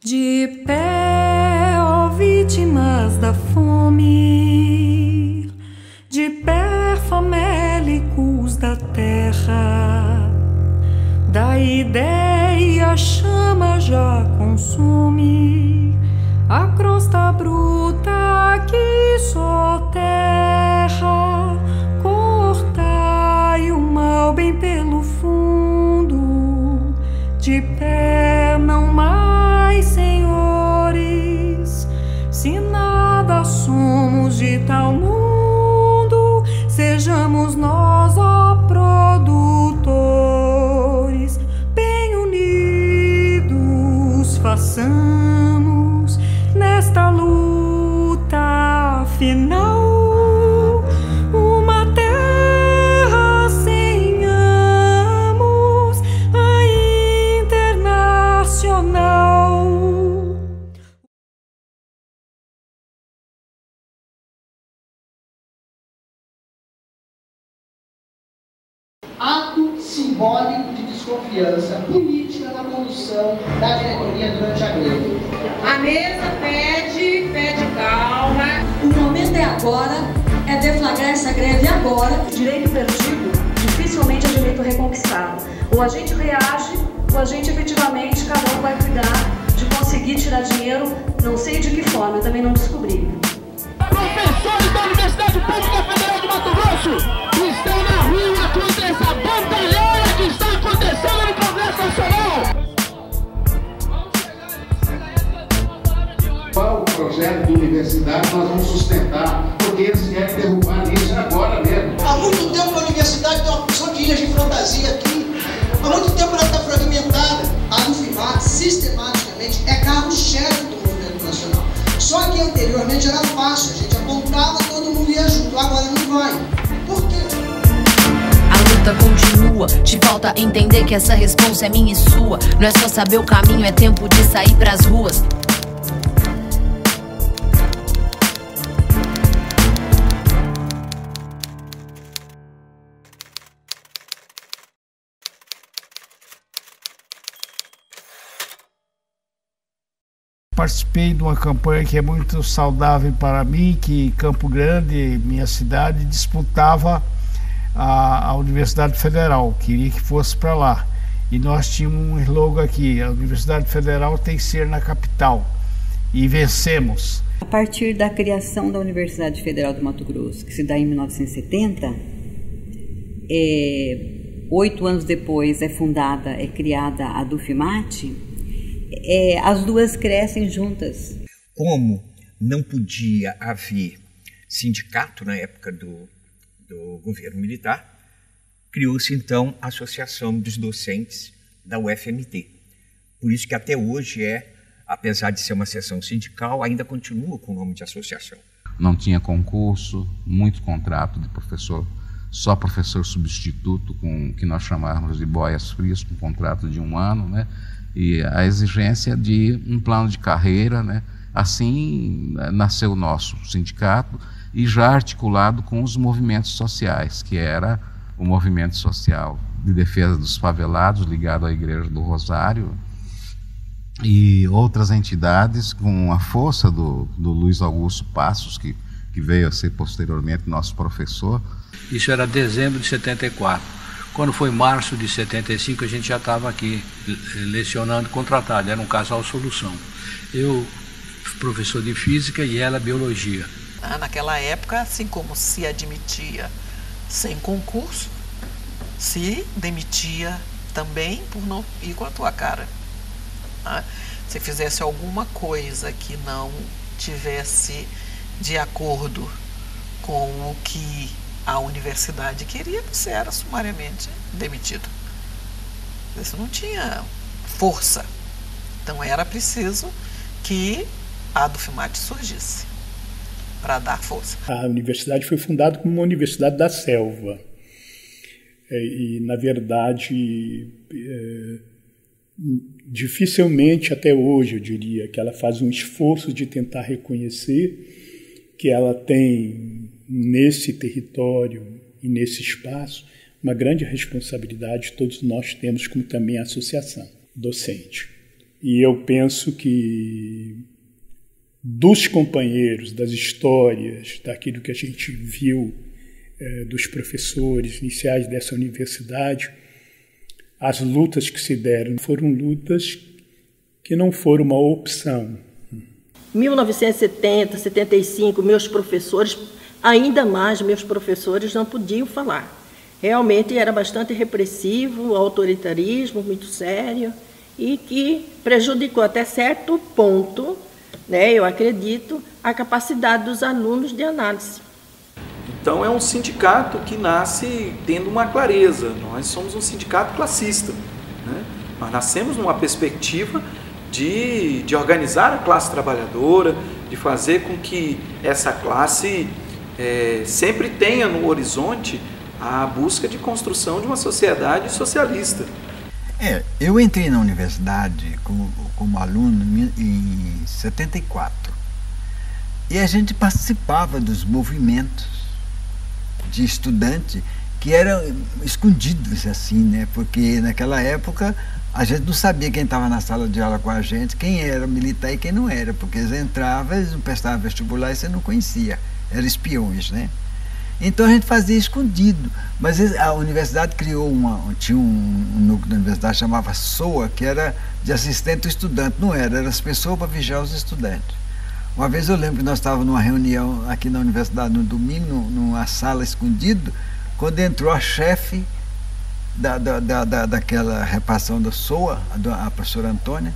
De pé, ó vítimas da fome, de pé, famélicos da terra, da ideia a chama já consome a crosta bruta que soterra. Cortai o mal bem pelo fundo, de pé, não mais, senhores, se nada somos de tal mundo, sejamos nós, ó produtores, bem unidos, façamos nesta luta final uma terra sem amos, a internacional. Ato simbólico de desconfiança política na condução da diretoria durante a greve. A mesa pede calma. O momento é agora, é deflagrar essa greve agora. Direito perdido dificilmente é direito reconquistado. Ou a gente reage, ou a gente efetivamente, cada um vai cuidar de conseguir tirar dinheiro, não sei de que forma, eu também não descobri. Professores da Universidade Pública Federal de Mato Grosso estão na rua contra essa bandalheira que está acontecendo no Congresso Nacional. Qual o projeto de universidade nós vamos sustentar? Porque eles querem derrubar isso agora mesmo. Há muito tempo a universidade tem uma porção de ilhas de fantasia aqui. Há muito tempo ela está fragmentada. A UFMAT, sistematicamente, é carro-chefe do movimento nacional. Só que anteriormente era fácil, a gente apontava, todo mundo ia junto. Agora não vai. Por quê? A luta continua, te falta entender que essa responsa é minha e sua. Não é só saber o caminho, é tempo de sair pras ruas. Participei de uma campanha que é muito saudável para mim, que Campo Grande, minha cidade, disputava a Universidade Federal, queria que fosse para lá. E nós tínhamos um slogan aqui: a Universidade Federal tem que ser na capital. E vencemos. A partir da criação da Universidade Federal do Mato Grosso, que se dá em 1970, 8 anos depois é criada a DUFMAT. As duas crescem juntas. Como não podia haver sindicato na época do governo militar, criou-se então a Associação dos Docentes da UFMT. Por isso que até hoje apesar de ser uma seção sindical, ainda continua com o nome de associação. Não tinha concurso, muito contrato de professor, só professor substituto, com o que nós chamávamos de boias frias, com contrato de 1 ano, né? E a exigência de um plano de carreira, né? Assim nasceu o nosso sindicato, e já articulado com os movimentos sociais, que era o movimento social de defesa dos favelados, ligado à Igreja do Rosário, e outras entidades, com a força do Luiz Augusto Passos, que veio a ser posteriormente nosso professor. Isso era dezembro de 74. Quando foi março de 75, a gente já estava aqui lecionando contratado, era um casal solução. Eu, professor de física, e ela, biologia. Naquela época, assim como se admitia sem concurso, se demitia também por não ir com a tua cara. Se fizesse alguma coisa que não tivesse de acordo com o que a universidade queria, você era sumariamente demitido. Isso não tinha força. Então era preciso que a DUFMAT surgisse para dar força. A universidade foi fundada como uma universidade da selva. E, na verdade, dificilmente até hoje, eu diria, que ela faz um esforço de tentar reconhecer que ela tem nesse território e nesse espaço uma grande responsabilidade, todos nós temos, como também a associação docente. E eu penso que dos companheiros, das histórias, daquilo que a gente viu dos professores iniciais dessa universidade, as lutas que se deram foram lutas que não foram uma opção. 1970, 75, meus professores, ainda mais meus professores, não podiam falar. Realmente era bastante repressivo, autoritarismo muito sério, e que prejudicou até certo ponto, né, eu acredito, a capacidade dos alunos de análise. Então é um sindicato que nasce tendo uma clareza. Nós somos um sindicato classista, né? Nós nascemos numa perspectiva de organizar a classe trabalhadora, de fazer com que essa classe sempre tenha no horizonte a busca de construção de uma sociedade socialista. Eu entrei na universidade como aluno em 74 e a gente participava dos movimentos de estudante que eram escondidos assim, né? Porque naquela época a gente não sabia quem estava na sala de aula com a gente, quem era militar e quem não era, porque eles entravam, eles não prestavam vestibular e você não conhecia, eram espiões, né? Então a gente fazia escondido, mas a universidade criou tinha um núcleo da universidade chamava SOA, que era de assistente ao estudante, não era as pessoas para vigiar os estudantes. Uma vez eu lembro que nós estávamos numa reunião aqui na universidade no domingo, numa sala escondido, quando entrou a chefe daquela repartição da SOA, a professora Antônia.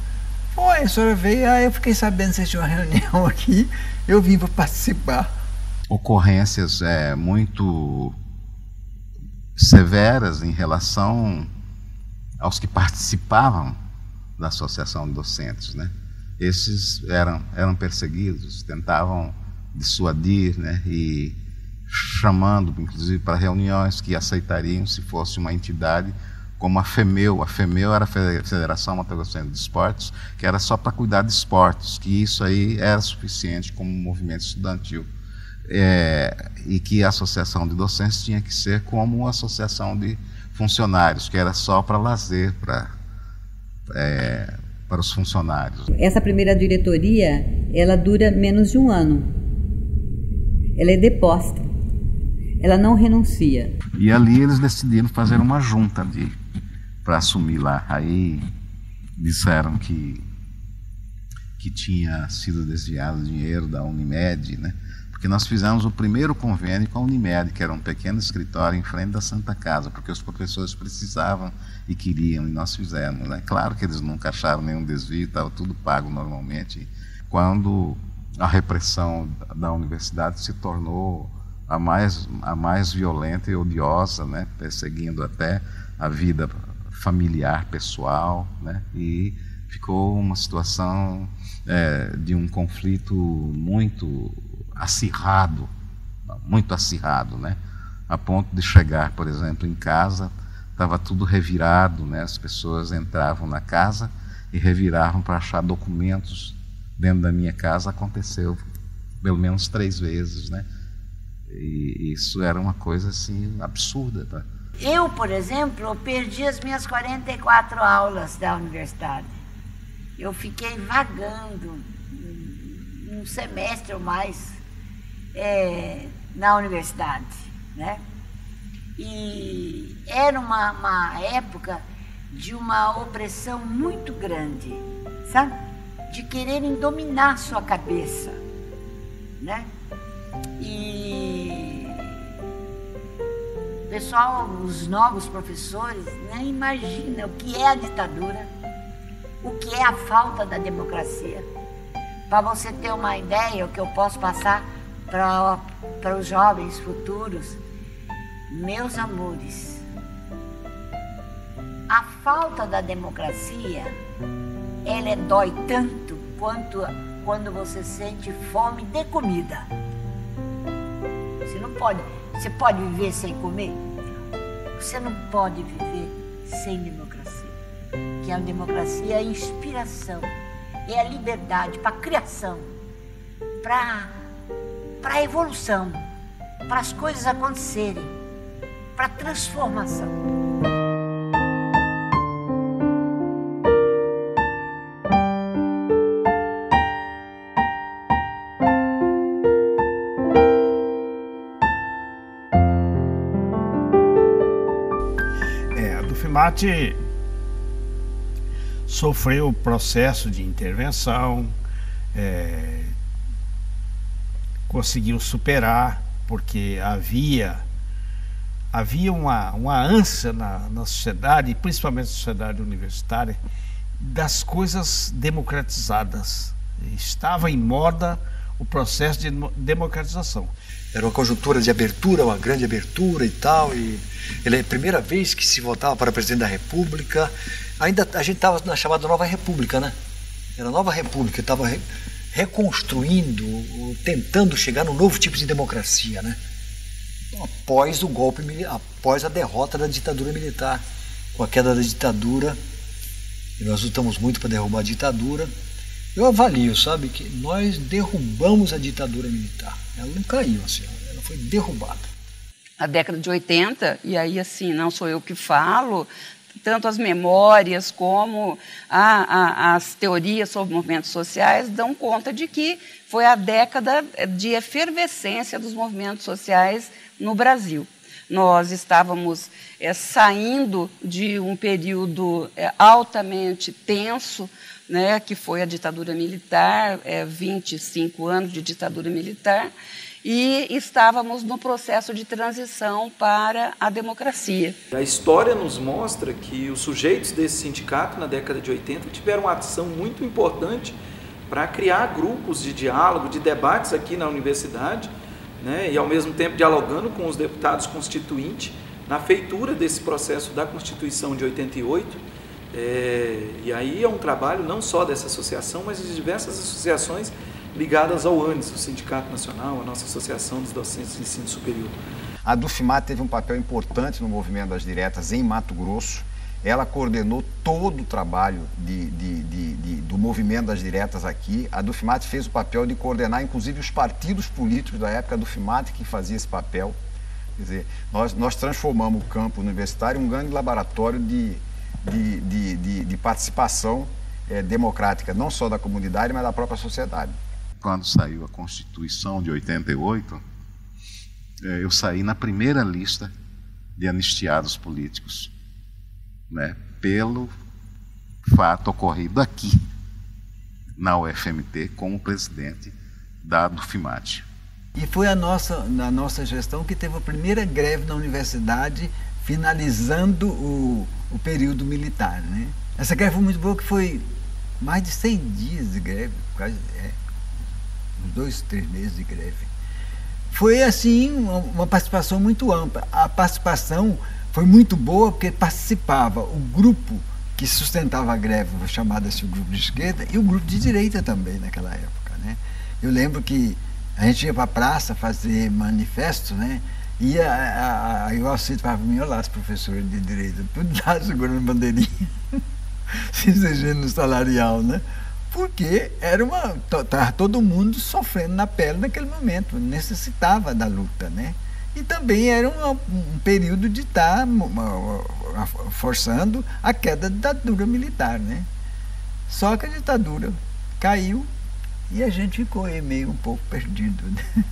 Oi, a senhora veio, eu fiquei sabendo que vocês tinham uma reunião aqui, eu vim para participar. Ocorrências muito severas em relação aos que participavam da associação de docentes, né? Esses eram perseguidos, tentavam dissuadir, né? E chamando, inclusive, para reuniões que aceitariam se fosse uma entidade como a FEMEU. A FEMEU era a Federação Mato Grossense de Esportes, que era só para cuidar de esportes, que isso aí era suficiente como movimento estudantil. E que a associação de docentes tinha que ser como uma associação de funcionários, que era só para lazer, para os funcionários. Essa primeira diretoria, ela dura menos de um ano. Ela é deposta. Ela não renuncia. E ali eles decidiram fazer uma junta para assumir lá. Aí disseram que tinha sido desviado dinheiro da Unimed, né? Porque nós fizemos o primeiro convênio com a Unimed, que era um pequeno escritório em frente da Santa Casa, porque os professores precisavam e queriam, e nós fizemos, né? Claro que eles nunca acharam nenhum desvio, estava tudo pago normalmente. Quando a repressão da universidade se tornou a mais violenta e odiosa, né? Perseguindo até a vida familiar, pessoal, né? E ficou uma situação de um conflito muito acirrado, né? A ponto de chegar, por exemplo, em casa, estava tudo revirado, né? As pessoas entravam na casa e reviravam para achar documentos dentro da minha casa. Aconteceu pelo menos 3 vezes, né? E isso era uma coisa assim absurda, tá? Eu, por exemplo, perdi as minhas 44 aulas da universidade. Eu fiquei vagando um semestre ou mais na universidade, né? E era uma época de uma opressão muito grande, sabe? De quererem dominar sua cabeça, né? E o pessoal, os novos professores, nem imaginam o que é a ditadura, o que é a falta da democracia. Para você ter uma ideia, o que eu posso passar para os jovens futuros, meus amores, a falta da democracia, ela dói tanto quanto quando você sente fome de comida. Você pode viver sem comer? Você não pode viver sem democracia. Que a democracia é a inspiração, é a liberdade para a criação, para a evolução, para as coisas acontecerem, para a transformação. Dufimate sofreu processo de intervenção, conseguiu superar, porque havia uma ânsia na sociedade, principalmente na sociedade universitária, das coisas democratizadas. Estava em moda o processo de democratização. Era uma conjuntura de abertura, uma grande abertura e tal, e ele é a primeira vez que se votava para presidente da República. Ainda a gente estava na chamada Nova República, né? Era a Nova República, estava reconstruindo, tentando chegar num novo tipo de democracia, né? Após o golpe, após a derrota da ditadura militar. Com a queda da ditadura, e nós lutamos muito para derrubar a ditadura. Eu avalio, sabe, que nós derrubamos a ditadura militar. Ela não caiu, assim, ela foi derrubada. A década de 80, e aí assim, não sou eu que falo, tanto as memórias como as teorias sobre movimentos sociais dão conta de que foi a década de efervescência dos movimentos sociais no Brasil. Nós estávamos saindo de um período altamente tenso, né, que foi a ditadura militar, 25 anos de ditadura militar, e estávamos no processo de transição para a democracia. A história nos mostra que os sujeitos desse sindicato, na década de 80, tiveram uma ação muito importante para criar grupos de diálogo, de debates aqui na universidade, né, e ao mesmo tempo dialogando com os deputados constituintes na feitura desse processo da Constituição de 88. E aí é um trabalho não só dessa associação, mas de diversas associações ligadas ao ANES, o Sindicato Nacional, a nossa Associação dos Docentes de Ensino Superior. A Dufimate teve um papel importante no movimento das diretas em Mato Grosso. Ela coordenou todo o trabalho do movimento das diretas aqui. A Dufimate fez o papel de coordenar, inclusive, os partidos políticos da época. A Dufimate que fazia esse papel. Quer dizer, nós transformamos o campo universitário em um grande laboratório de participação democrática, não só da comunidade, mas da própria sociedade. Quando saiu a Constituição de 88, eu saí na primeira lista de anistiados políticos, né, pelo fato ocorrido aqui, na UFMT, como presidente da Dufimate. E foi na nossa gestão que teve a primeira greve na universidade, finalizando o período militar, né? Essa greve foi muito boa, que foi mais de 100 dias de greve, quase, uns 2, 3 meses de greve. Foi, assim, uma participação muito ampla. A participação foi muito boa porque participava o grupo que sustentava a greve, chamado-se o grupo de esquerda, e o grupo de direita também naquela época, né? Eu lembro que a gente ia para a praça fazer manifesto, né? E o Alcito falava para mim: olha lá, os professores de direita, tudo lá segurando bandeirinha, se exigendo no salarial, né? Porque estava todo mundo sofrendo na pele naquele momento, necessitava da luta, né? E também era um período de estar forçando a queda da ditadura militar, né? Só que a ditadura caiu e a gente ficou aí meio um pouco perdido, né?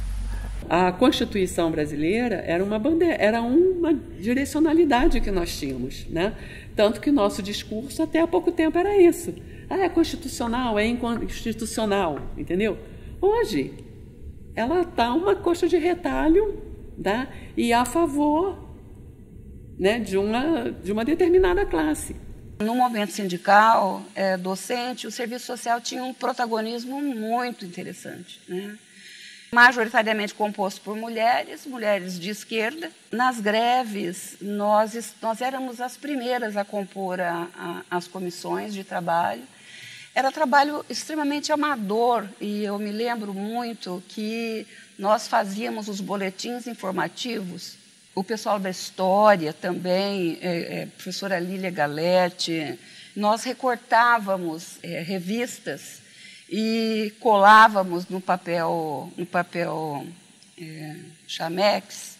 A Constituição brasileira era uma direcionalidade que nós tínhamos, né? Tanto que nosso discurso até há pouco tempo era isso. É constitucional, é inconstitucional, entendeu? Hoje, ela está uma coxa de retalho, tá? E a favor, né, de uma determinada classe. No movimento sindical, docente, o serviço social tinha um protagonismo muito interessante, né? Majoritariamente composto por mulheres de esquerda. Nas greves, nós éramos as primeiras a compor as comissões de trabalho. Era trabalho extremamente amador, e eu me lembro muito que nós fazíamos os boletins informativos. O pessoal da história também, professora Lília Galete, nós recortávamos revistas e colávamos no papel chamex,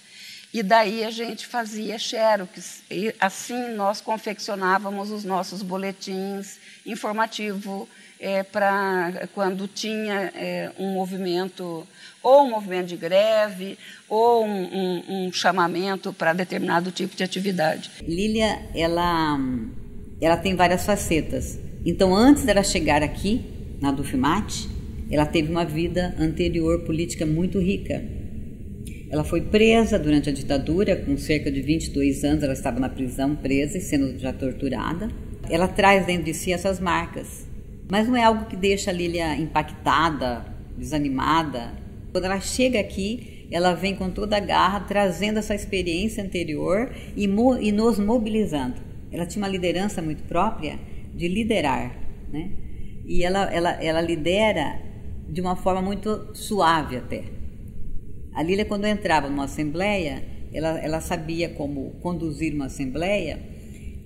e daí a gente fazia xerox, e assim nós confeccionávamos os nossos boletins informativos para quando tinha um movimento, ou um movimento de greve, ou um chamamento para determinado tipo de atividade. Lília, ela tem várias facetas. Então, antes dela chegar aqui, na Dufmat, ela teve uma vida anterior política muito rica. Ela foi presa durante a ditadura, com cerca de 22 anos, ela estava na prisão, presa e sendo já torturada. Ela traz dentro de si essas marcas. Mas não é algo que deixa a Lília impactada, desanimada. Quando ela chega aqui, ela vem com toda a garra, trazendo essa experiência anterior e nos mobilizando. Ela tinha uma liderança muito própria de liderar, né? E ela lidera de uma forma muito suave até. A Lília, quando entrava numa assembleia, ela sabia como conduzir uma assembleia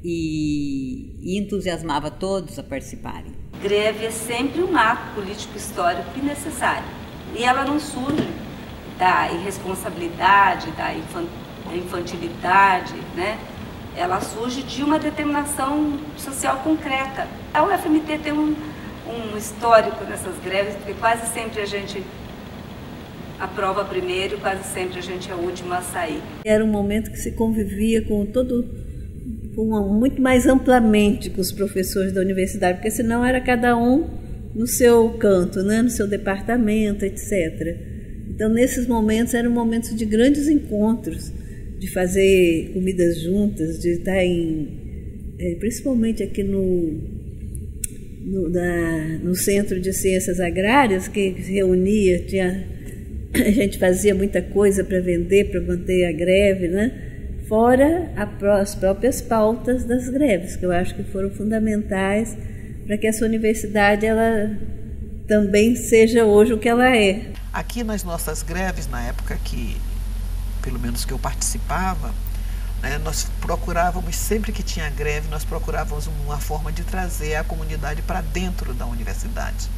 e entusiasmava todos a participarem. Greve é sempre um ato político histórico e necessário. E ela não surge da irresponsabilidade, da infantilidade, né? Ela surge de uma determinação social concreta. A UFMT tem um histórico nessas greves, porque quase sempre a gente aprova primeiro e quase sempre a gente é o último a sair. Era um momento que se convivia muito mais amplamente com os professores da universidade, porque senão era cada um no seu canto, né? No seu departamento, etc. Então, nesses momentos, eram momentos de grandes encontros, de fazer comidas juntas, de estar principalmente aqui no Centro de Ciências Agrárias, que se reunia, a gente fazia muita coisa para vender, para manter a greve, né? Fora as próprias pautas das greves, que eu acho que foram fundamentais para que essa universidade ela também seja hoje o que ela é. Aqui nas nossas greves, na época que, pelo menos que eu participava, né, nós procurávamos, sempre que tinha greve, nós procurávamos uma forma de trazer a comunidade para dentro da universidade,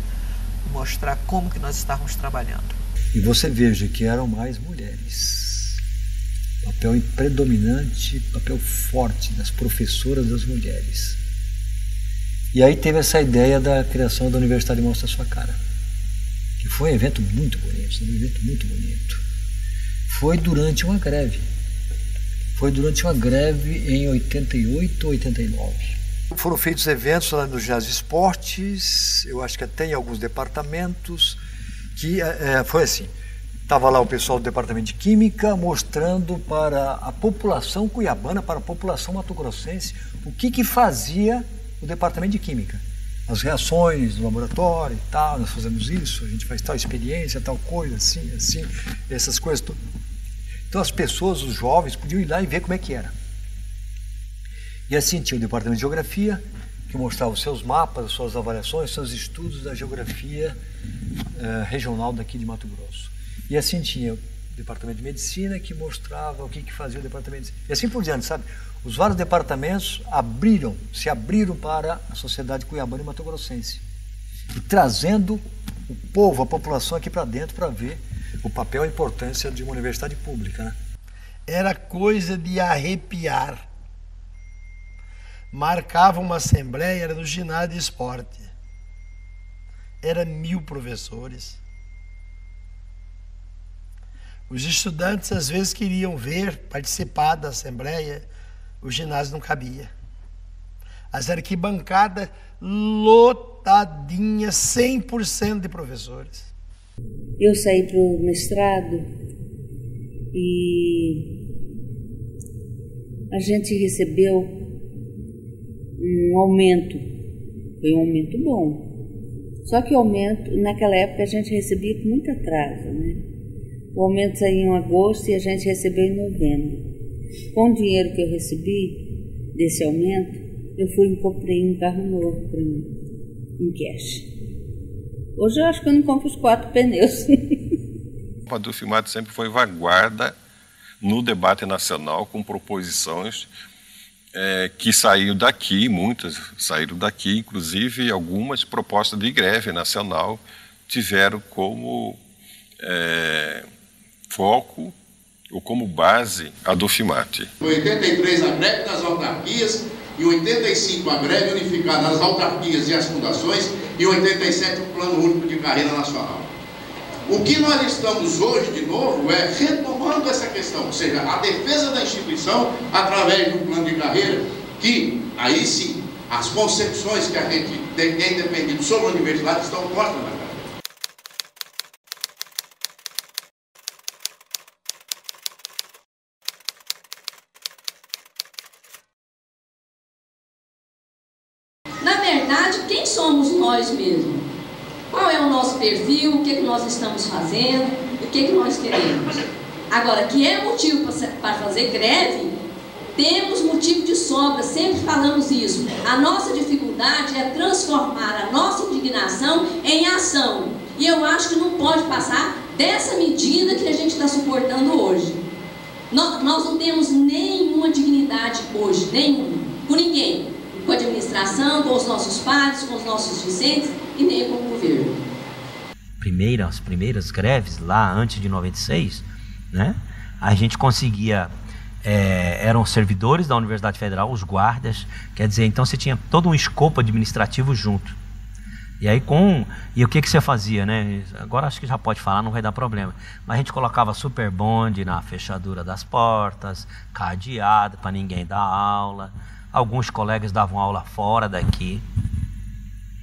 mostrar como que nós estávamos trabalhando. E você veja que eram mais mulheres. Papel predominante, papel forte das professoras das mulheres. E aí teve essa ideia da criação da Universidade Mostra Sua Cara, que foi um evento muito bonito, Foi durante uma greve. Foi durante uma greve em 88 ou 89. Foram feitos eventos lá no Ginásio de Esportes, eu acho que até em alguns departamentos, que foi assim. Estava lá o pessoal do Departamento de Química mostrando para a população cuiabana, para a população mato-grossense, o que fazia o Departamento de Química. As reações do laboratório e tal, nós fazemos isso, a gente faz tal experiência, tal coisa, assim, essas coisas todas. Então as pessoas, os jovens, podiam ir lá e ver como é que era. E assim tinha o Departamento de Geografia, que mostrava os seus mapas, as suas avaliações, os seus estudos da geografia regional daqui de Mato Grosso. E assim tinha o Departamento de Medicina, que mostrava o que fazia o Departamento de Medicina. E assim por diante, sabe? Os vários departamentos se abriram para a sociedade cuiabana e mato-grossense. E trazendo o povo, a população aqui para dentro para ver o papel e a importância de uma universidade pública, né? Era coisa de arrepiar. Marcava uma assembleia, era no ginásio de esporte. Era 1000 professores. Os estudantes às vezes queriam participar da assembleia, o ginásio não cabia. As arquibancadas lotadinhas, 100% de professores. Eu saí para o mestrado e a gente recebeu um aumento. Foi um aumento bom. Só que o aumento, naquela época, a gente recebia com muito atraso, né? O aumento saiu em agosto e a gente recebeu em novembro. Com o dinheiro que eu recebi desse aumento, eu fui e comprei um carro novo para mim, em cash. Hoje eu acho que eu não compro os 4 pneus. A Dufmat sempre foi vanguarda no debate nacional com proposições que saíram daqui, muitas saíram daqui, inclusive algumas propostas de greve nacional tiveram como foco ou como base a Dufmat. Em 83 a greve nas autarquias e em 85 a greve unificada nas autarquias e as fundações em 87 o Plano Único de Carreira Nacional. O que nós estamos hoje, de novo, é retomando essa questão, ou seja, a defesa da instituição através do plano de carreira, que aí sim, as concepções que a gente tem defendido sobre a universidade estão postas na cara. Na verdade, quem somos nós mesmos? Qual é o nosso perfil, o que nós estamos fazendo, o que nós queremos? Agora, que é motivo para fazer greve, temos motivo de sobra, sempre falamos isso. A nossa dificuldade é transformar a nossa indignação em ação. E eu acho que não pode passar dessa medida que a gente está suportando hoje. Nós não temos nenhuma dignidade hoje, nenhuma, com ninguém. Com a administração, com os nossos pares, com os nossos discentes e nem com o governo. As primeiras greves, lá antes de 96, né, a gente conseguia, eram servidores da Universidade Federal, os guardas, quer dizer, então você tinha todo um escopo administrativo junto. E aí e o que você fazia, né? Agora acho que já pode falar, não vai dar problema. Mas a gente colocava super bonde na fechadura das portas, cadeado para ninguém dar aula. Alguns colegas davam aula fora daqui,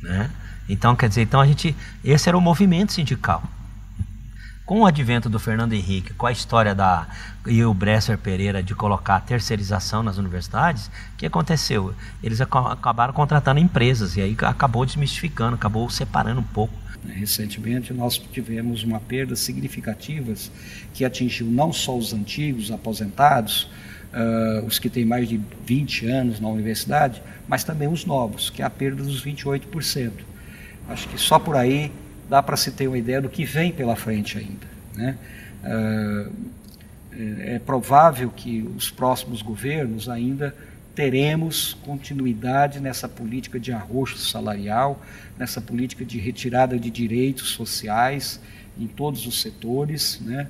né? Então, quer dizer, esse era o movimento sindical. Com o advento do Fernando Henrique, com a história e o Bresser Pereira de colocar a terceirização nas universidades, o que aconteceu? Eles acabaram contratando empresas e aí acabou desmistificando, acabou separando um pouco. Recentemente nós tivemos uma perda significativa que atingiu não só os antigos aposentados, os que têm mais de 20 anos na universidade, mas também os novos, que é a perda dos 28%. Acho que só por aí dá para se ter uma ideia do que vem pela frente ainda, né? É provável que os próximos governos ainda teremos continuidade nessa política de arroxo salarial, nessa política de retirada de direitos sociais em todos os setores, né?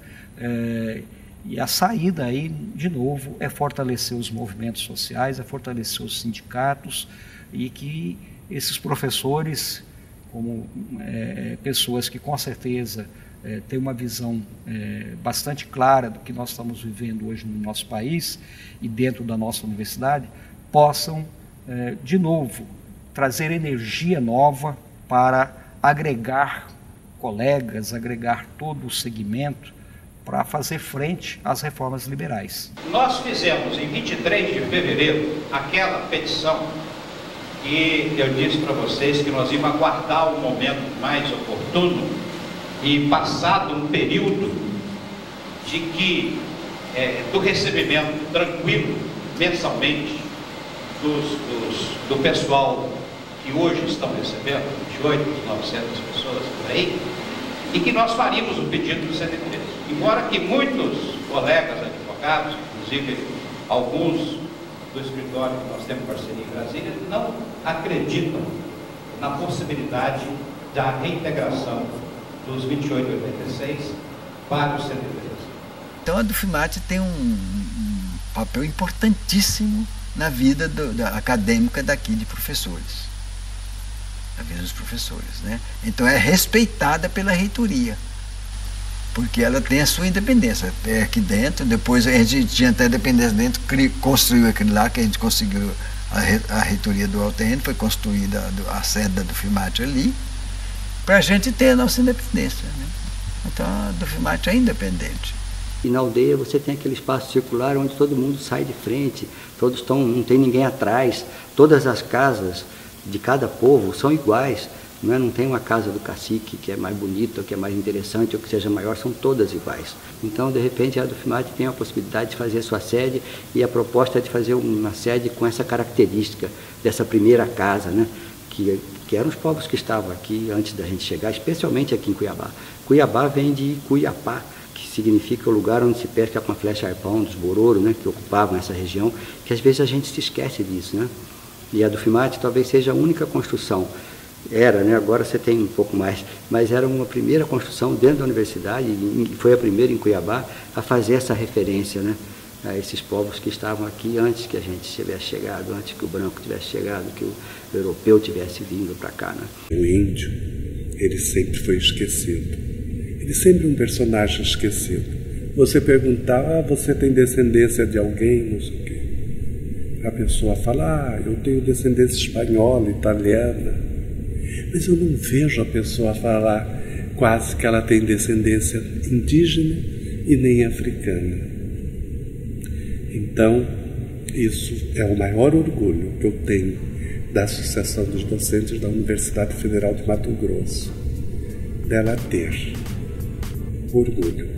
E a saída aí, de novo, é fortalecer os movimentos sociais, é fortalecer os sindicatos e que esses professores, como pessoas que com certeza têm uma visão bastante clara do que nós estamos vivendo hoje no nosso país e dentro da nossa universidade, possam, de novo, trazer energia nova para agregar colegas, agregar todo o segmento para fazer frente às reformas liberais. Nós fizemos em 23 de fevereiro aquela petição e eu disse para vocês que nós íamos aguardar o momento mais oportuno e passado um período do recebimento tranquilo mensalmente do pessoal que hoje estão recebendo, 28, 900 pessoas por aí, e que nós faríamos o pedido do CNT. Embora que muitos colegas advogados, inclusive alguns do escritório que nós temos parceria em Brasília, não acreditam na possibilidade da reintegração dos 2886 para o CNT. Então a Dufimate tem um papel importantíssimo na vida acadêmica daqui de professores. Na vida dos professores, né? Então é respeitada pela reitoria, porque ela tem a sua independência. Aqui dentro, depois a gente tinha até dependência dentro, construiu aquele lá, que a gente conseguiu, a reitoria do UTN, foi construída a sede da Dufimate ali, para a gente ter a nossa independência, né? Então a Dufimate é independente. E na aldeia você tem aquele espaço circular onde todo mundo sai de frente, todos estão, não tem ninguém atrás, todas as casas de cada povo são iguais, não tem uma casa do cacique que é mais bonita, ou que é mais interessante, ou que seja maior, são todas iguais. Então, de repente, a Dufimate tem a possibilidade de fazer a sua sede e a proposta é de fazer uma sede com essa característica dessa primeira casa, né? Que eram os povos que estavam aqui antes da gente chegar, especialmente aqui em Cuiabá. Cuiabá vem de Cuiapá, que significa o lugar onde se pesca com a flecha arpão dos Bororo, né? Que ocupavam essa região, que às vezes a gente se esquece disso, né? E a Dufimate talvez seja a única construção, né? Agora você tem um pouco mais, mas era uma primeira construção dentro da universidade, e foi a primeira em Cuiabá a fazer essa referência, né? a esses povos que estavam aqui antes que a gente tivesse chegado, antes que o branco tivesse chegado, que o europeu tivesse vindo para cá, né? O índio, ele sempre foi esquecido. Ele sempre é um personagem esquecido. Você perguntar, você tem descendência de alguém, não sei o quê. A pessoa fala, eu tenho descendência espanhola, italiana. Mas eu não vejo a pessoa falar quase que ela tem descendência indígena e nem africana. Então, isso é o maior orgulho que eu tenho da Associação dos Docentes da Universidade Federal de Mato Grosso, dela ter orgulho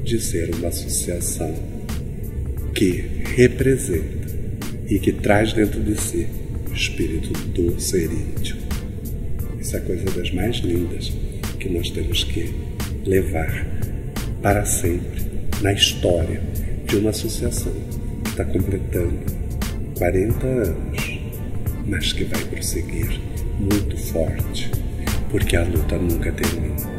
de ser uma associação que representa e que traz dentro de si o espírito do ser índio. Isso é a coisa das mais lindas que nós temos que levar para sempre na história de uma associação que está completando 40 anos, mas que vai prosseguir muito forte, porque a luta nunca termina.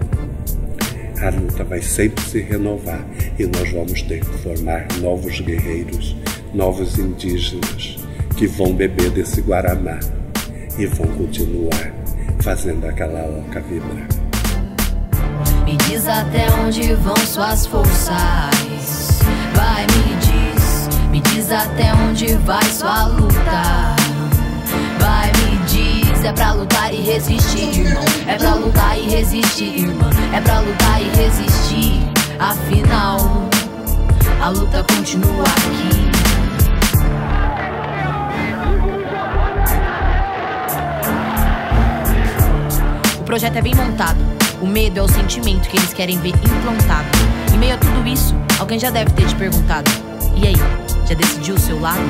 A luta vai sempre se renovar e nós vamos ter que formar novos guerreiros, novos indígenas que vão beber desse Guaraná e vão continuar fazendo aquela oca vibrar. Me diz até onde vão suas forças. Vai, me diz até onde vai sua luta. Vai, me diz, é pra lutar e resistir, irmão. É pra lutar e resistir, irmã. É pra lutar e resistir. Afinal, a luta continua aqui. O projeto é bem montado. O medo é o sentimento que eles querem ver implantado. Em meio a tudo isso, alguém já deve ter te perguntado: e aí, já decidiu o seu lado?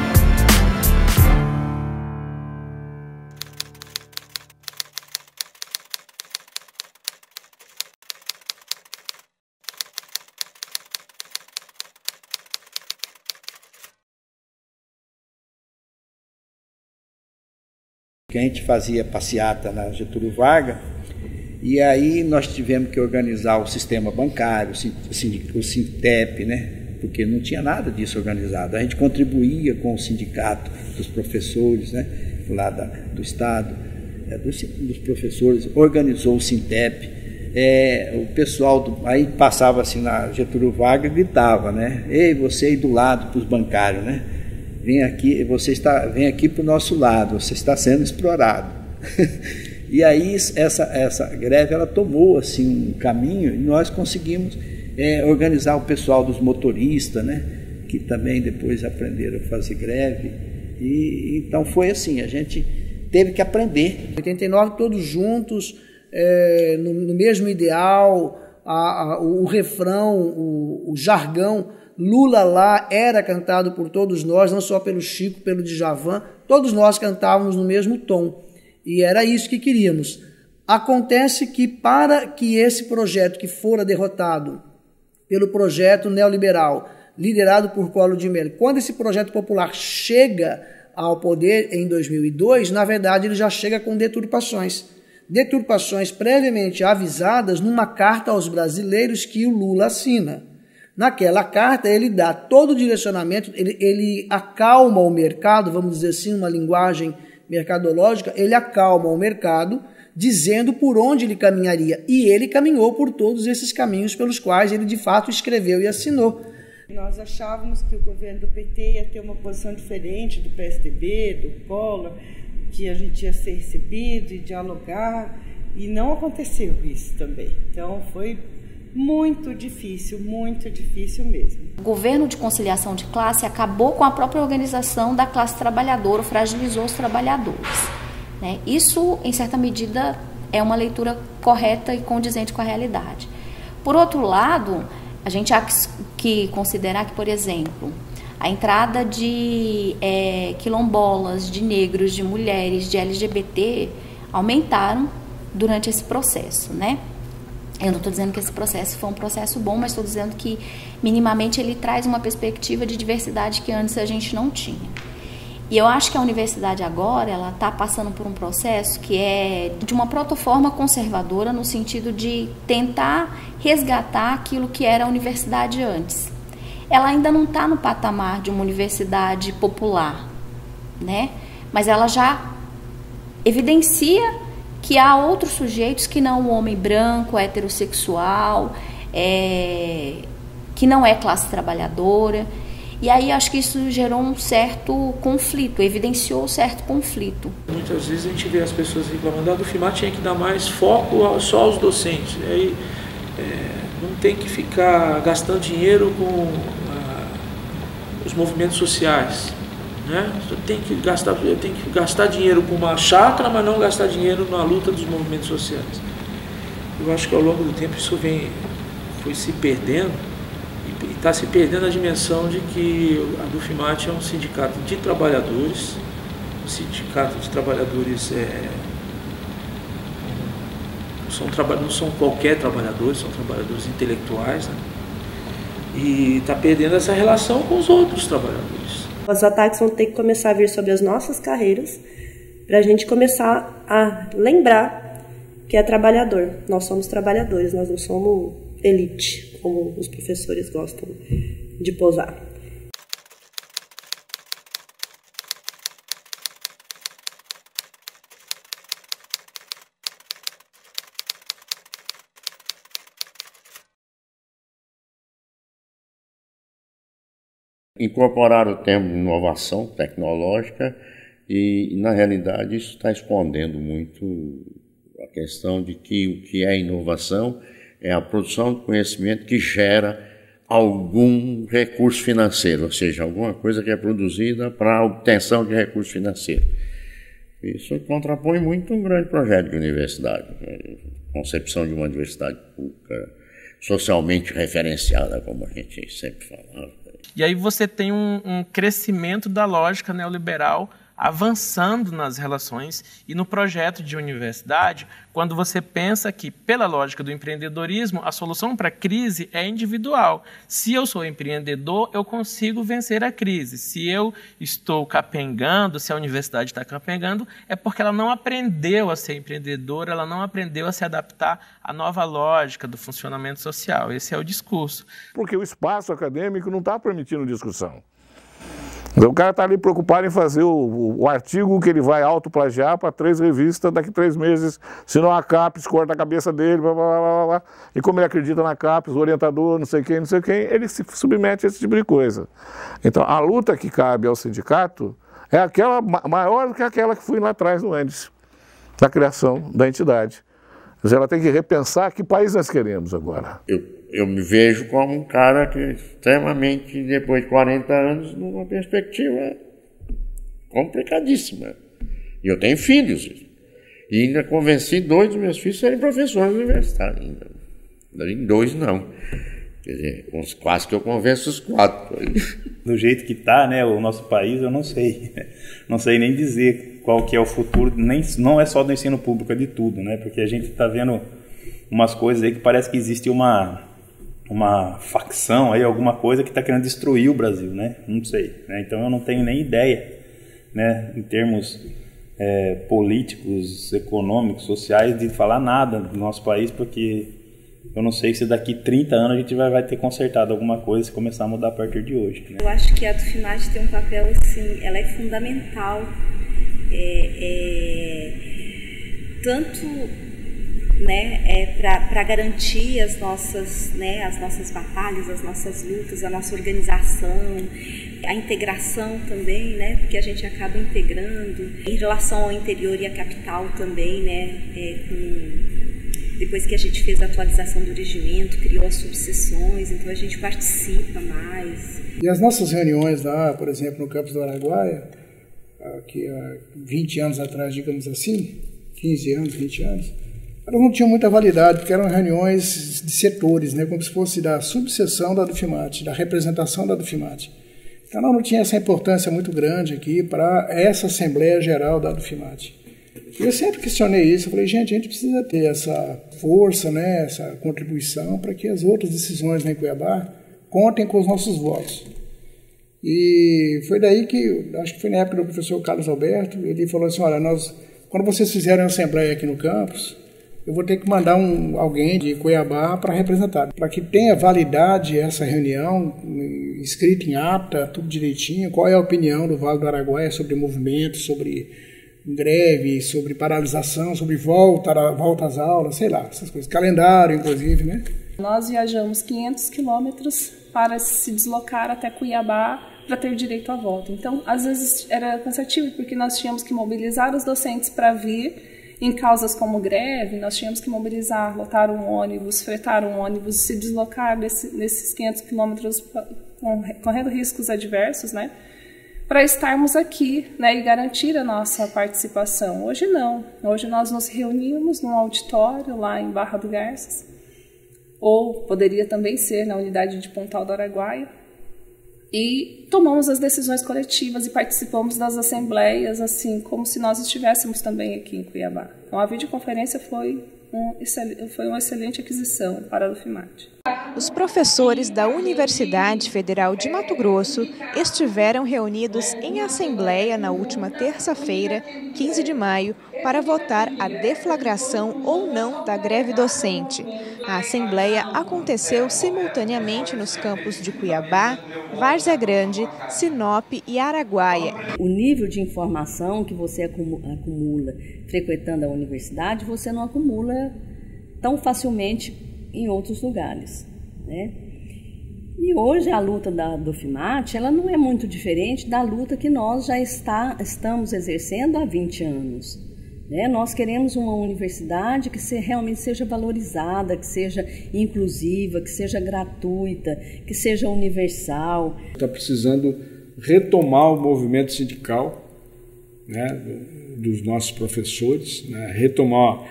Que a gente fazia passeata na Getúlio Vargas, e aí nós tivemos que organizar o sistema bancário, o Sintep, né? Porque não tinha nada disso organizado. A gente contribuía com o sindicato dos professores, né? Lá do Estado, dos professores, organizou o Sintep. O pessoal, aí passava assim na Getúlio Vargas e gritava, né? Ei, você aí do lado para os bancários, né? Vem aqui, vem aqui para o nosso lado, você está sendo explorado. E aí essa greve ela tomou assim um caminho e nós conseguimos organizar o pessoal dos motoristas, né, que também depois aprenderam a fazer greve. E então foi assim, a gente teve que aprender. 89 todos juntos, no mesmo ideal, o refrão, o jargão Lula lá era cantado por todos nós, não só pelo Chico, pelo Djavan, todos nós cantávamos no mesmo tom. E era isso que queríamos. Acontece que para que esse projeto que fora derrotado pelo projeto neoliberal, liderado por Collor de Mello, quando esse projeto popular chega ao poder em 2002, na verdade ele já chega com deturpações. Deturpações previamente avisadas numa carta aos brasileiros que o Lula assina. Naquela carta ele dá todo o direcionamento, ele acalma o mercado, vamos dizer assim, uma linguagem mercadológica, ele acalma o mercado, dizendo por onde ele caminharia. E ele caminhou por todos esses caminhos pelos quais ele de fato escreveu e assinou. Nós achávamos que o governo do PT ia ter uma posição diferente do PSDB, do Collor, que a gente ia ser recebido e dialogar, e não aconteceu isso também. Então foi muito difícil mesmo. O governo de conciliação de classe acabou com a própria organização da classe trabalhadora, fragilizou os trabalhadores, né? Isso, em certa medida, é uma leitura correta e condizente com a realidade. Por outro lado, a gente há que considerar que, por exemplo, a entrada de quilombolas, de negros, de mulheres, de LGBT aumentaram durante esse processo, né? Eu não estou dizendo que esse processo foi um processo bom, mas estou dizendo que minimamente ele traz uma perspectiva de diversidade que antes a gente não tinha. E eu acho que a universidade agora ela está passando por um processo que é de uma protoforma conservadora no sentido de tentar resgatar aquilo que era a universidade antes. ela ainda não está no patamar de uma universidade popular, né? Mas ela já evidencia que há outros sujeitos que não o homem branco, heterossexual, que não é classe trabalhadora. E aí acho que isso gerou um certo conflito, evidenciou um certo conflito. Muitas vezes a gente vê as pessoas reclamando, a Dufmat tinha que dar mais foco só aos docentes. E aí não tem que ficar gastando dinheiro com os movimentos sociais. Né? Tem que gastar dinheiro com uma chácara, mas não gastar dinheiro na luta dos movimentos sociais. Eu acho que ao longo do tempo isso foi se perdendo, e está se perdendo a dimensão de que a Dufmat é um sindicato de trabalhadores, não são qualquer trabalhadores, são trabalhadores intelectuais, né? E está perdendo essa relação com os outros trabalhadores. Os ataques vão ter que começar a vir sobre as nossas carreiras para a gente começar a lembrar que é trabalhador. Nós somos trabalhadores, nós não somos elite, como os professores gostam de posar. Incorporar o termo de inovação tecnológica e, na realidade, isso está escondendo muito a questão de que o que é inovação é a produção de conhecimento que gera algum recurso financeiro, ou seja, alguma coisa que é produzida para a obtenção de recurso financeiro. Isso contrapõe muito um grande projeto de universidade, concepção de uma universidade pública socialmente referenciada, como a gente sempre falava. E aí você tem um crescimento da lógica neoliberal avançando nas relações e no projeto de universidade, quando você pensa que, pela lógica do empreendedorismo, a solução para a crise é individual. Se eu sou empreendedor, eu consigo vencer a crise. Se eu estou capengando, se a universidade está capengando, é porque ela não aprendeu a ser empreendedora, ela não aprendeu a se adaptar à nova lógica do funcionamento social. Esse é o discurso. Porque o espaço acadêmico não está permitindo discussão. Então, o cara está ali preocupado em fazer o artigo que ele vai autoplagiar para 3 revistas daqui a 3 meses, senão a CAPES corta a cabeça dele, blá, blá, blá, blá. E como ele acredita na CAPES, o orientador, não sei quem, ele se submete a esse tipo de coisa. Então, a luta que cabe ao sindicato é aquela maior do que aquela que foi lá atrás no índice da criação da entidade. Mas ela tem que repensar que país nós queremos agora. Eu me vejo como um cara que extremamente, depois de 40 anos, numa perspectiva complicadíssima. E eu tenho filhos. E ainda convenci 2 dos meus filhos a serem professores universitários. Ainda em 2 não. Quer dizer, quase que eu convenço os 4. Do jeito que está, né, o nosso país, eu não sei. Não sei nem dizer qual que é o futuro. Não é só do ensino público, é de tudo, né? Porque a gente está vendo umas coisas aí que parece que existe uma facção aí, alguma coisa que está querendo destruir o Brasil, né? Não sei, né? Então eu não tenho nem ideia, né, em termos políticos, econômicos, sociais, de falar nada do nosso país, porque eu não sei se daqui 30 anos a gente vai ter consertado alguma coisa e começar a mudar a partir de hoje, né? Eu acho que a Dufmat tem um papel, assim, ela é fundamental, tanto, né, para garantir as nossas batalhas, as nossas lutas, a nossa organização, a integração também, né, porque a gente acaba integrando em relação ao interior e à capital também, né, depois que a gente fez a atualização do regimento, criou as subseções, então a gente participa mais. E as nossas reuniões lá, por exemplo, no campus do Araguaia, que há 20 anos atrás, digamos assim, 15 anos, 20 anos, elas não tinham muita validade, porque eram reuniões de setores, né, como se fosse da subseção da Dufmat, da representação da Dufmat. Então não tinha essa importância muito grande aqui para essa Assembleia Geral da Dufmat. Eu sempre questionei isso, eu falei, gente, a gente precisa ter essa força, né, essa contribuição para que as outras decisões lá em Cuiabá contem com os nossos votos. E foi daí que, acho que foi na época do professor Carlos Alberto, ele falou assim, olha, quando vocês fizerem a Assembleia aqui no campus, eu vou ter que mandar alguém de Cuiabá para representar, para que tenha validade essa reunião, escrita em ata, tudo direitinho, qual é a opinião do Vale do Araguaia sobre movimento, sobre greve, sobre paralisação, sobre volta às aulas, sei lá, essas coisas, calendário inclusive, né? Nós viajamos 500 quilômetros para se deslocar até Cuiabá para ter direito à volta. Então, às vezes era cansativo, porque nós tínhamos que mobilizar os docentes para vir. Em causas como greve, nós tínhamos que mobilizar, lotar um ônibus, fretar um ônibus, se deslocar nesses 500 quilômetros correndo riscos adversos, né? Para estarmos aqui, né, e garantir a nossa participação. Hoje não. Hoje nós nos reunimos num auditório lá em Barra do Garças, ou poderia também ser na unidade de Pontal do Araguaia, e tomamos as decisões coletivas e participamos das assembleias, assim, como se nós estivéssemos também aqui em Cuiabá. Então, a videoconferência foi uma excelente aquisição para a UFMAT. Os professores da Universidade Federal de Mato Grosso estiveram reunidos em assembleia na última terça-feira, 15 de maio, para votar a deflagração ou não da greve docente. A assembleia aconteceu simultaneamente nos campos de Cuiabá, Várzea Grande, Sinop e Araguaia. O nível de informação que você acumula frequentando a universidade, você não acumula tão facilmente em outros lugares, né? E hoje a luta do FIMAT, ela não é muito diferente da luta que nós já estamos exercendo há 20 anos. Né? Nós queremos uma universidade que realmente seja valorizada, que seja inclusiva, que seja gratuita, que seja universal. Está precisando retomar o movimento sindical, né, dos nossos professores, né, retomar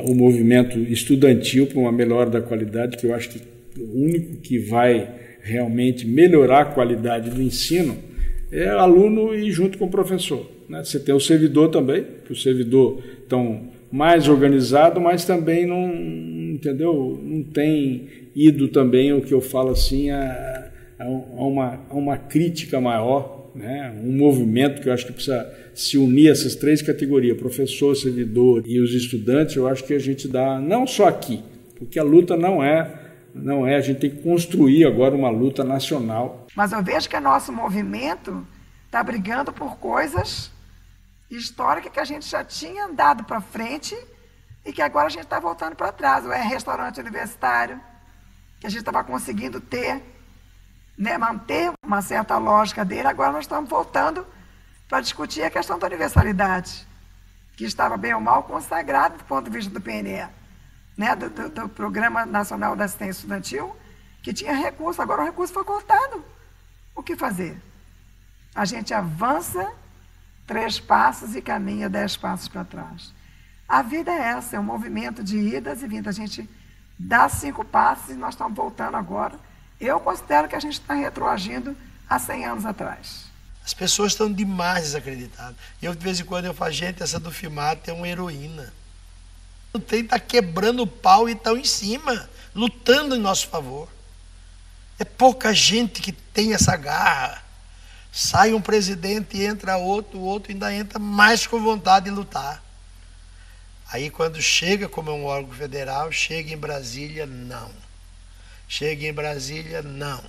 o movimento estudantil para uma melhora da qualidade, que eu acho que o único que vai realmente melhorar a qualidade do ensino é o aluno e junto com o professor. Né? Você tem o servidor também, que o servidor tão mais organizado, mas também não, entendeu? Não tem ido também, o que eu falo assim, a uma crítica maior, né? Um movimento que eu acho que precisa se unir essas três categorias, professor, servidor e os estudantes. Eu acho que a gente dá, não só aqui, porque a luta não é, a gente tem que construir agora uma luta nacional. Mas eu vejo que o nosso movimento está brigando por coisas históricas que a gente já tinha andado para frente e que agora a gente está voltando para trás. O restaurante universitário, que a gente estava conseguindo ter, né, manter uma certa lógica dele, agora nós estamos voltando para discutir a questão da universalidade, que estava bem ou mal consagrado do ponto de vista do PNE, né, do Programa Nacional da Assistência Estudantil, que tinha recurso, agora o recurso foi cortado. O que fazer? A gente avança 3 passos e caminha 10 passos para trás. A vida é essa, é um movimento de idas e vindas. A gente dá 5 passos e nós estamos voltando agora. Eu considero que a gente está retroagindo há 100 anos atrás. As pessoas estão demais desacreditadas. Eu, de vez em quando, eu falo, gente, essa do FIMAT é uma heroína. O trem está quebrando o pau e estão em cima, lutando em nosso favor. É pouca gente que tem essa garra. Sai um presidente e entra outro, o outro ainda entra mais com vontade de lutar. Aí quando chega, como é um órgão federal, chega em Brasília, não. Chega em Brasília, não.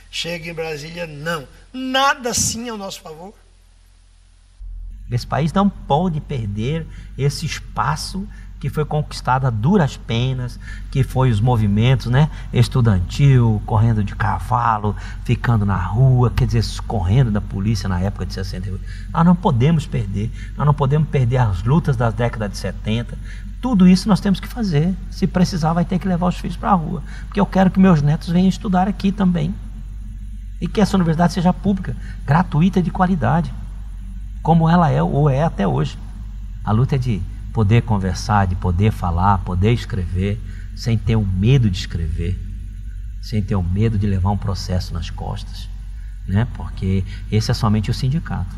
Chega em Brasília, não. Nada assim ao nosso favor. Esse país não pode perder esse espaço que foi conquistado a duras penas, que foi os movimentos, né, estudantil, correndo de cavalo, ficando na rua, quer dizer, correndo da polícia na época de 68. Nós não podemos perder as lutas das décadas de 70. Tudo isso nós temos que fazer. Se precisar, vai ter que levar os filhos para a rua, porque eu quero que meus netos venham estudar aqui também. E que essa universidade seja pública, gratuita e de qualidade, como ela é ou é até hoje. A luta é de poder conversar, de poder falar, poder escrever, sem ter o medo de escrever, sem ter o medo de levar um processo nas costas, né? Porque esse é somente o sindicato.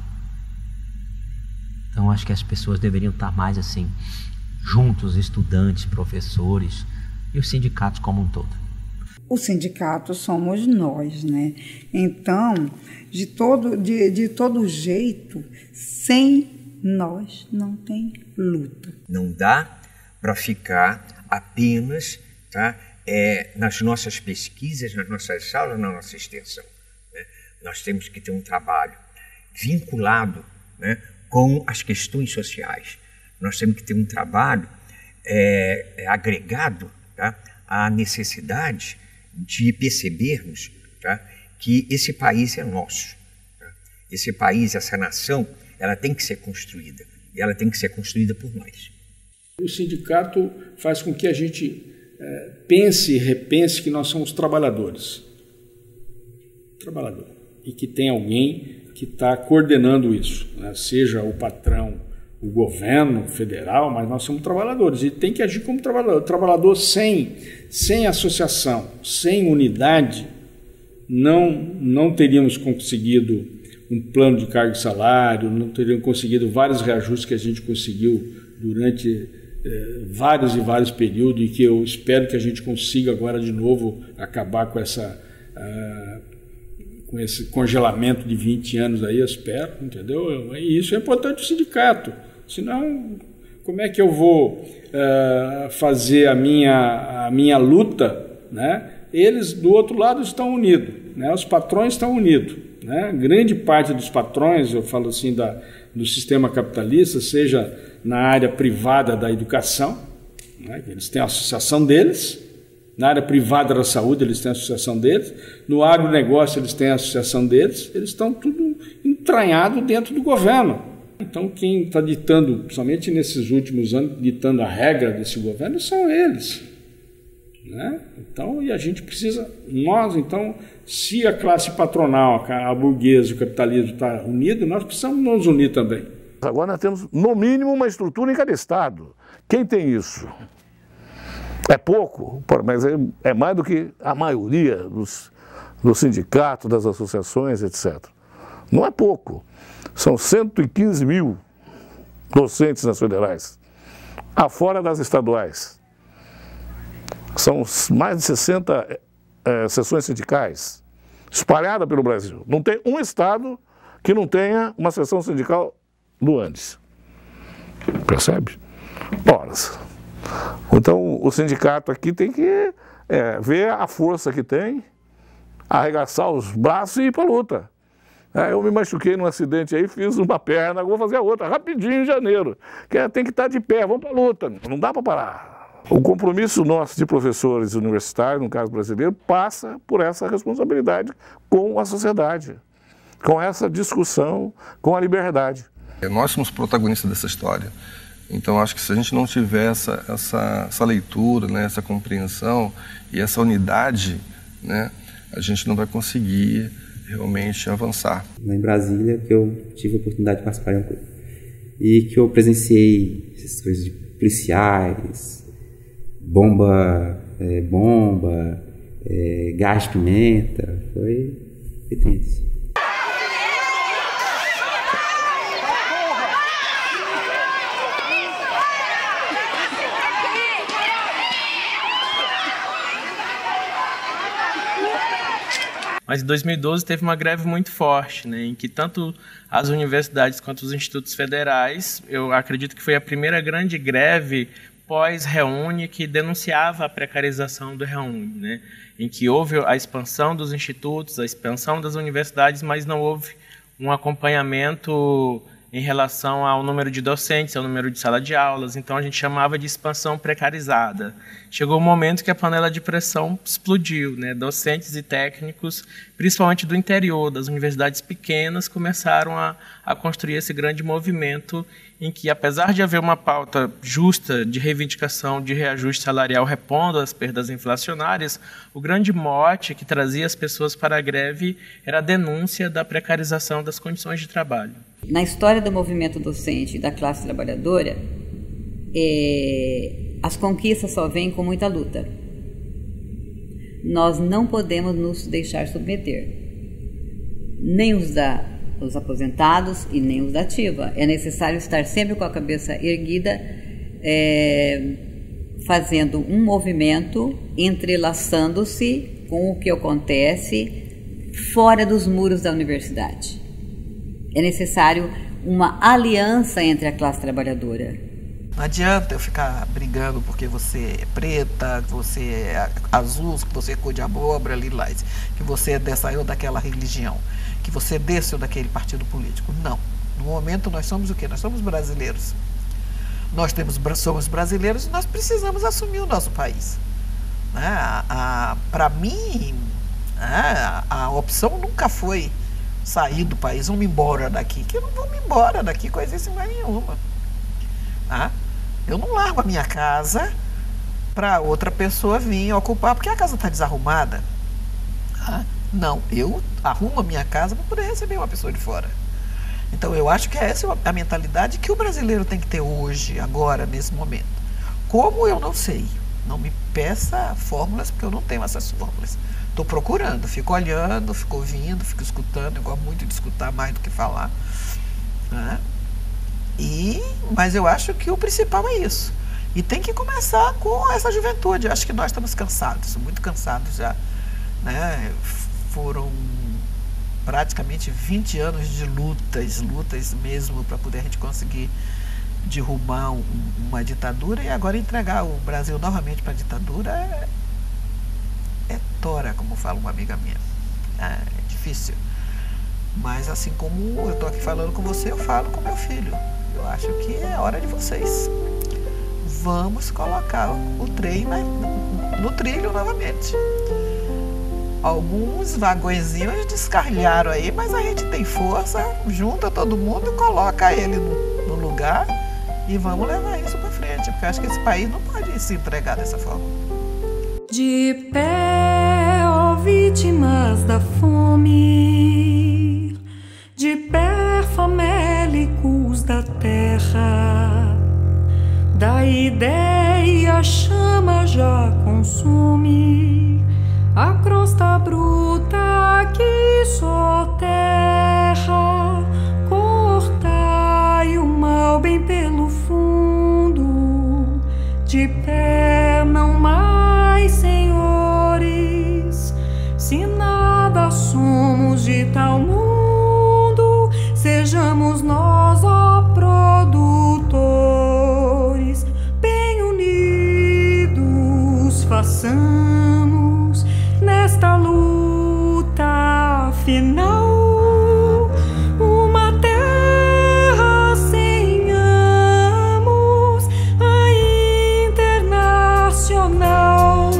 Então acho que as pessoas deveriam estar mais assim, juntos, estudantes, professores e os sindicatos como um todo. O sindicato somos nós, né? Então, de todo jeito, sem nós não tem luta. Não dá para ficar apenas, tá, nas nossas pesquisas, nas nossas aulas, na nossa extensão, né? Nós temos que ter um trabalho vinculado, né, com as questões sociais. Nós temos que ter um trabalho agregado, tá, à necessidade de percebermos, tá, que esse país é nosso. Tá? Esse país, essa nação, ela tem que ser construída. E ela tem que ser construída por nós. O sindicato faz com que a gente pense e repense que nós somos trabalhadores. Trabalhador. E que tem alguém que está coordenando isso, né? Seja o patrão, o governo federal, mas nós somos trabalhadores e tem que agir como trabalhador. Trabalhador sem associação, sem unidade, não teríamos conseguido um plano de cargo e salário, não teríamos conseguido vários reajustes que a gente conseguiu durante vários e vários períodos e que eu espero que a gente consiga agora de novo acabar com com esse congelamento de 20 anos aí, eu espero, entendeu? E isso é importante o sindicato, senão como é que eu vou fazer a minha luta, né? Eles do outro lado estão unidos, né? Os patrões estão unidos, né? Grande parte dos patrões, eu falo assim, do sistema capitalista, seja na área privada da educação, né? Eles têm a associação deles. Na área privada da saúde, eles têm a associação deles. No agronegócio, eles têm a associação deles. Eles estão tudo entranhado dentro do governo. Então, quem está ditando, principalmente nesses últimos anos, ditando a regra desse governo, são eles. Né? Então, e a gente precisa... então, se a classe patronal, a burguesa, o capitalismo está unido, nós precisamos nos unir também. Agora nós temos, no mínimo, uma estrutura em cada estado. Quem tem isso? É pouco, mas é mais do que a maioria dos sindicatos, das associações, etc. Não é pouco. São 115 mil docentes nas federais, afora das estaduais. São mais de 60 seções sindicais, espalhadas pelo Brasil. Não tem um estado que não tenha uma seção sindical do Andes. Percebe? Ora, então, o sindicato aqui tem que ver a força que tem, arregaçar os braços e ir para a luta. Eu me machuquei num acidente aí, fiz uma perna, vou fazer a outra rapidinho em janeiro. Tem que estar de pé, vamos para a luta, não dá para parar. O compromisso nosso de professores universitários, no caso brasileiro, passa por essa responsabilidade com a sociedade, com essa discussão, com a liberdade. Nós somos protagonistas dessa história. Então, acho que se a gente não tiver essa leitura, né, essa compreensão e essa unidade, né, a gente não vai conseguir realmente avançar. Em Brasília, que eu tive a oportunidade de participar e que eu presenciei essas coisas de policiais, bomba, gás de pimenta, foi tenso. Mas em 2012 teve uma greve muito forte, né, em que tanto as universidades quanto os institutos federais, eu acredito que foi a primeira grande greve pós-Reúne que denunciava a precarização do Reúne, né, em que houve a expansão dos institutos, a expansão das universidades, mas não houve um acompanhamento em relação ao número de docentes, ao número de sala de aulas, então a gente chamava de expansão precarizada. Chegou um momento que a panela de pressão explodiu, né? Docentes e técnicos, principalmente do interior, das universidades pequenas, começaram a construir esse grande movimento em que, apesar de haver uma pauta justa de reivindicação de reajuste salarial repondo as perdas inflacionárias, o grande mote que trazia as pessoas para a greve era a denúncia da precarização das condições de trabalho. Na história do movimento docente e da classe trabalhadora, as conquistas só vêm com muita luta. Nós não podemos nos deixar submeter, nem os aposentados e nem os da ativa. É necessário estar sempre com a cabeça erguida, fazendo um movimento, entrelaçando-se com o que acontece fora dos muros da universidade. É necessário uma aliança entre a classe trabalhadora. Não adianta eu ficar brigando porque você é preta, que você é azul, que você é cor de abóbora, lilás, que você é dessa ou daquela religião, que você é desse ou daquele partido político. Não. No momento nós somos o quê? Nós somos brasileiros. Somos brasileiros e nós precisamos assumir o nosso país. Para mim, a opção nunca foi sair do país, vamos embora daqui, que eu não vou me embora daqui coisíssima nenhuma. Eu não largo a minha casa para outra pessoa vir ocupar, porque a casa está desarrumada. Não, eu arrumo a minha casa para poder receber uma pessoa de fora. Então eu acho que essa é a mentalidade que o brasileiro tem que ter hoje, agora, nesse momento. Como eu não sei, não me peça fórmulas, porque eu não tenho essas fórmulas. Estou procurando, fico olhando, fico ouvindo, fico escutando, eu gosto muito de escutar mais do que falar. Mas eu acho que o principal é isso. E tem que começar com essa juventude. Eu acho que nós estamos cansados, muito cansados já. Foram praticamente 20 anos de lutas mesmo, para poder a gente conseguir derrubar uma ditadura, e agora entregar o Brasil novamente para a ditadura é tora, como fala uma amiga minha. É difícil. Mas assim como eu estou aqui falando com você, eu falo com meu filho. Eu acho que é hora de vocês. Vamos colocar o trem no trilho novamente. Alguns vagõezinhos descarrilharam aí, mas a gente tem força, junta todo mundo e coloca ele no lugar e vamos levar isso para frente, porque eu acho que esse país não pode se entregar dessa forma. De pé, ó vítimas da fome, de pé, famélicos da terra, da ideia a chama já consome a crosta bruta que soterra. Cortai o mal bem pelo fundo, de pé não mais, senhores, se nada somos de tal mundo, sejamos nós, ó produtores, bem unidos façamos nesta luta final uma terra sem amos, a internacional.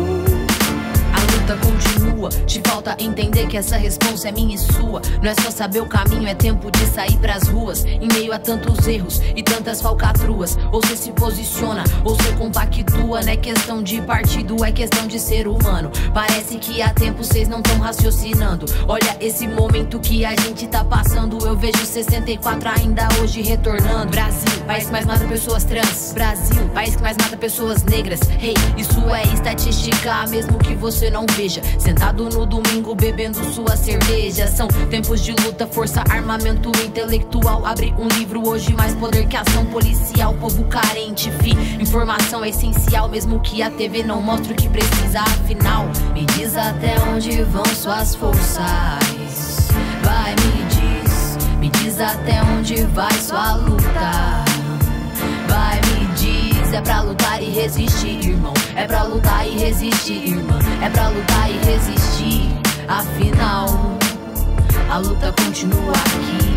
A luta continua, te falta entender que essa responsa é minha e sua. Não é só saber o caminho, é tempo de sair pras ruas. Em meio a tantos erros e tantas falcatruas, ou você se posiciona, ou você compactua. Não é questão de partido, é questão de ser humano. Parece que há tempo vocês não estão raciocinando. Olha esse momento que a gente tá passando. Eu vejo 64 ainda hoje retornando. Brasil, país que mais mata pessoas trans. Brasil, país que mais mata pessoas negras. Hey, isso é estatística, mesmo que você não veja. Sentado no domingo bebendo sua cerveja. São tempos de luta, força, armamento intelectual. Abre um livro hoje, mais poder que ação policial. Povo carente, informação é essencial, mesmo que a TV não mostre o que precisa. Afinal, me diz até onde vão suas forças. Vai, me diz até onde vai sua luta. Vai, me diz, é pra lutar e resistir, irmão. É pra lutar e resistir, irmã. É pra lutar e resistir. Afinal, a luta continua aqui.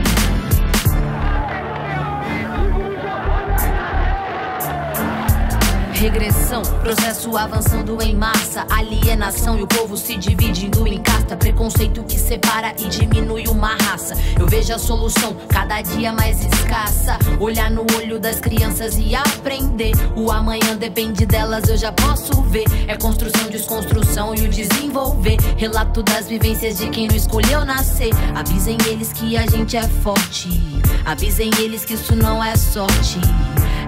Regressão, processo avançando em massa, alienação e o povo se dividindo em casta. Preconceito que separa e diminui uma raça. Eu vejo a solução cada dia mais escassa. Olhar no olho das crianças e aprender. O amanhã depende delas, eu já posso ver. É construção, desconstrução e o desenvolver. Relato das vivências de quem não escolheu nascer. Avisem eles que a gente é forte. Avisem eles que isso não é sorte.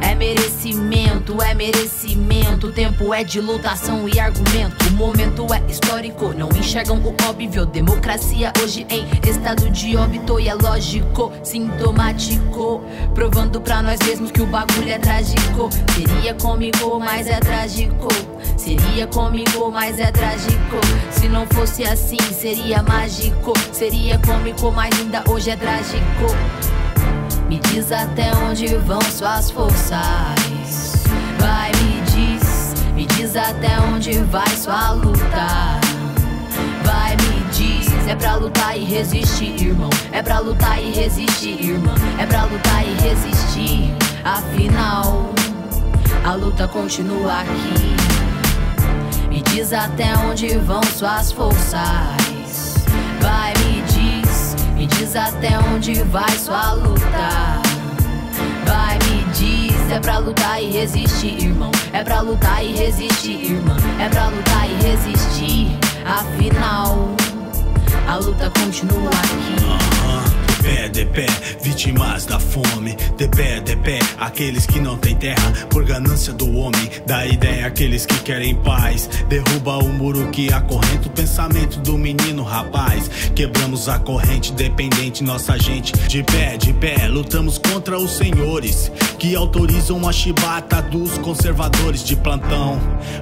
É merecimento, é merecimento. O tempo é de lutação e argumento. O momento é histórico, não enxergam o óbvio. Democracia hoje em estado de óbito. E é lógico, sintomático, provando pra nós mesmos que o bagulho é trágico. Seria comigo, mas é trágico. Seria comigo, mas é trágico. Se não fosse assim, seria mágico. Seria cômico, mas ainda hoje é trágico. Me diz até onde vão suas forças. Vai, me diz até onde vai sua luta. Vai, me diz, é pra lutar e resistir, irmão. É pra lutar e resistir, irmã. É pra lutar e resistir. Afinal, a luta continua aqui. Me diz até onde vão suas forças. Vai, me diz até onde vai sua luta. Vai, me diz, é pra lutar e resistir, irmão. É pra lutar e resistir, irmã. É pra lutar e resistir. Afinal, a luta continua aqui. De pé, vítimas da fome. De pé, aqueles que não têm terra por ganância do homem. Da ideia, aqueles que querem paz. Derruba o muro que acorrenta o pensamento do menino rapaz. Quebramos a corrente dependente, nossa gente. De pé, lutamos contra os senhores que autorizam a chibata dos conservadores de plantão.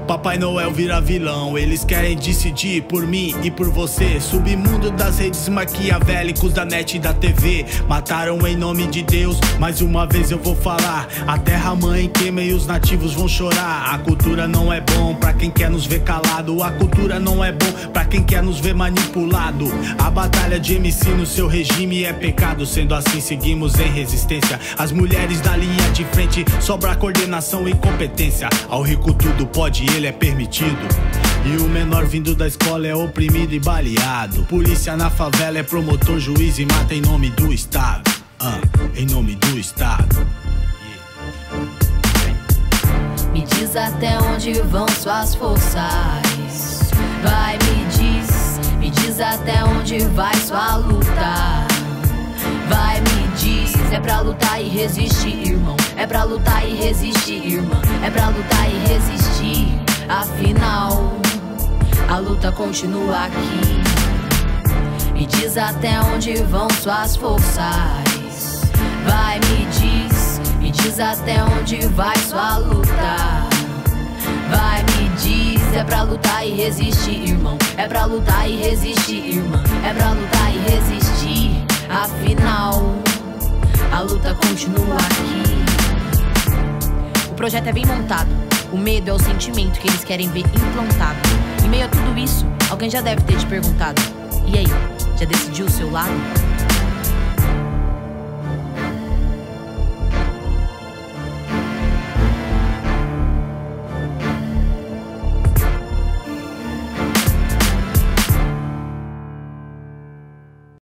Papai Noel vira vilão, eles querem decidir por mim e por você. Submundo das redes maquiavélicos da net e da TV. Mataram em nome de Deus, mais uma vez eu vou falar. A terra mãe queima e os nativos vão chorar. A cultura não é bom pra quem quer nos ver calado. A cultura não é bom pra quem quer nos ver manipulado. A batalha de MC no seu regime é pecado. Sendo assim seguimos em resistência. As mulheres da linha de frente, sobra coordenação e competência. Ao rico tudo pode, ele é permitido. E o menor vindo da escola é oprimido e baleado. Polícia na favela é promotor, juiz e mata em nome do Estado. Em nome do Estado. Me diz até onde vão suas forças. Vai, me diz até onde vai sua luta. Vai, me diz, é pra lutar e resistir, irmão. É pra lutar e resistir, irmã. É pra lutar e resistir. Afinal, a luta continua aqui. Me diz até onde vão suas forças. Vai, me diz até onde vai sua luta. Vai, me diz, é pra lutar e resistir, irmão. É pra lutar e resistir, irmã. É pra lutar e resistir. Afinal, a luta continua aqui. O projeto é bem montado. O medo é o sentimento que eles querem ver implantado. Em meio a tudo isso, alguém já deve ter te perguntado: e aí, já decidiu o seu lado?